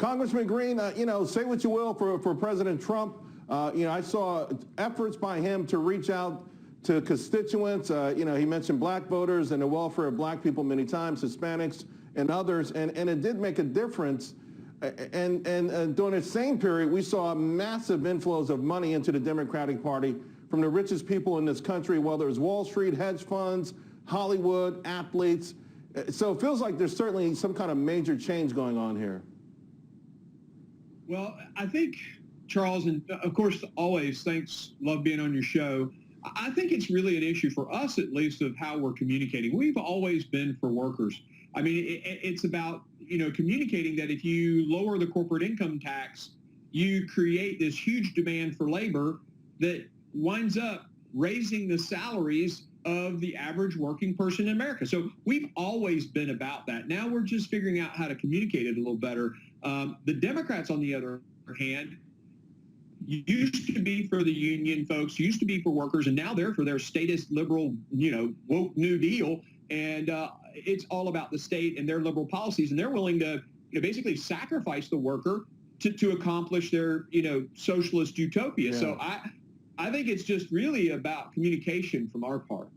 Congressman Green, say what you will for President Trump. I saw efforts by him to reach out to constituents. He mentioned black voters and the welfare of black people many times, Hispanics and others, and it did make a difference. And during the same period, we saw massive inflows of money into the Democratic Party from the richest people in this country, whether it's Wall Street, hedge funds, Hollywood, athletes. So it feels like there's certainly some kind of major change going on here. Well, I think, Charles, and of course, always, thanks, love being on your show. I think it's really an issue for us, at least, of how we're communicating. We've always been for workers. I mean, it's about, communicating that if you lower the corporate income tax, you create this huge demand for labor that winds up raising the salaries of the average working person in America. So we've always been about that. Now we're just figuring out how to communicate it a little better. The Democrats, on the other hand, used to be for the union folks, used to be for workers, and now they're for their statist liberal, woke New Deal. And it's all about the state and their liberal policies, and they're willing to basically sacrifice the worker to accomplish their socialist utopia. Yeah. So I think it's just really about communication from our part.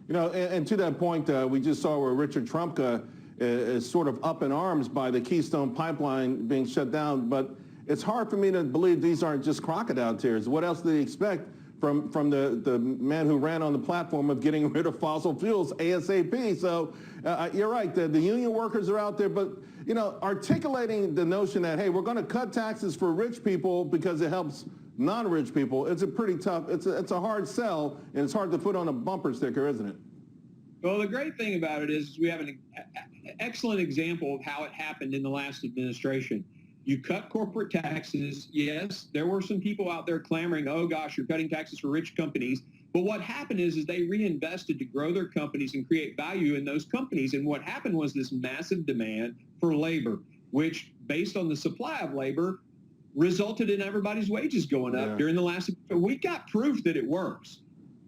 And to that point, we just saw where Richard Trumka is sort of up in arms by the Keystone Pipeline being shut down, but it's hard for me to believe these aren't just crocodile tears. What else do they expect from the man who ran on the platform of getting rid of fossil fuels ASAP? So you're right, the union workers are out there, but articulating the notion that, hey, we're going to cut taxes for rich people because it helps non-rich people, it's a pretty tough, it's a hard sell, and it's hard to put on a bumper sticker, isn't it? Well, the great thing about it is we have an excellent example of how it happened in the last administration. You cut corporate taxes. Yes, there were some people out there clamoring, oh gosh, you're cutting taxes for rich companies. But what happened is they reinvested to grow their companies and create value in those companies. And what happened was this massive demand for labor, which, based on the supply of labor, resulted in everybody's wages going up during the last. We got proof that it works.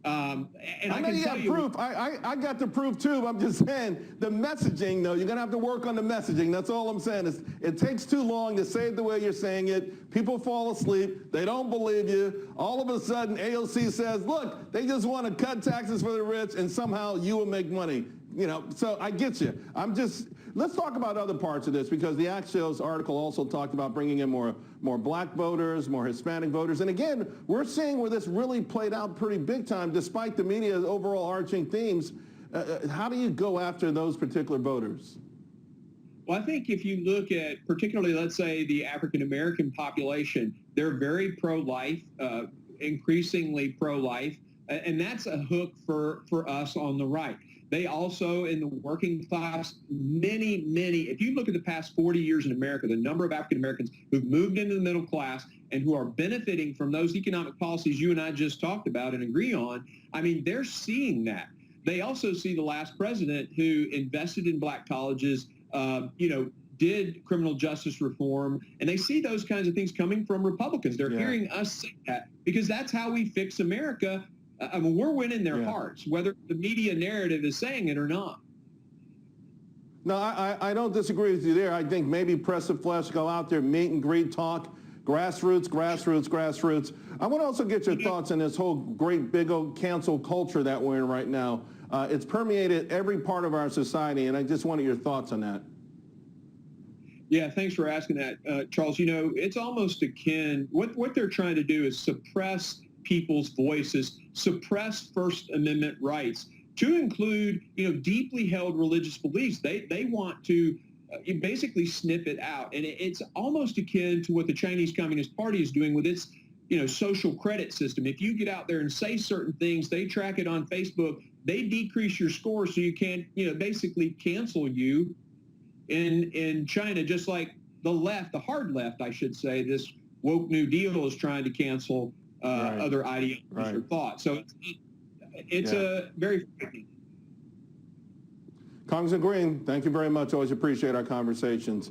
And I can tell you proof. I got the proof too. I'm just saying the messaging, though, you're going to have to work on the messaging. That's all I'm saying. It takes too long to say it the way you're saying it. People fall asleep. They don't believe you. All of a sudden, AOC says, look, they just want to cut taxes for the rich and somehow you will make money. So I get you. Let's talk about other parts of this, because the Axios article also talked about bringing in more black voters, more Hispanic voters. And again, we're seeing where this really played out pretty big time, despite the media's overall arching themes. How do you go after those particular voters? Well, I think if you look at particularly, let's say, the African-American population, they're very pro-life, increasingly pro-life, and that's a hook for us on the right. They also, in the working class, many, if you look at the past 40 years in America, the number of African Americans who've moved into the middle class and who are benefiting from those economic policies you and I just talked about and agree on, I mean, they're seeing that. They also see the last president who invested in black colleges, did criminal justice reform, and they see those kinds of things coming from Republicans. They're hearing us say that because that's how we fix America. I mean, we're winning their hearts, whether the media narrative is saying it or not. No, I don't disagree with you there. I think maybe press the flesh, go out there, meet and greet, talk, grassroots. I want to also get your thoughts on this whole great big old cancel culture that we're in right now. It's permeated every part of our society, and I just wanted your thoughts on that. Yeah, thanks for asking that, Charles. It's almost akin, what they're trying to do is suppress people's voices, suppress First Amendment rights, to include, deeply held religious beliefs. They want to basically snip it out. And it's almost akin to what the Chinese Communist Party is doing with its, social credit system. If you get out there and say certain things, they track it on Facebook, they decrease your score so you can't, basically cancel you in China, just like the left, the hard left, I should say, this woke New Deal is trying to cancel other ideologies or thoughts. So it's a very frightening. Congressman Green, thank you very much. Always appreciate our conversations.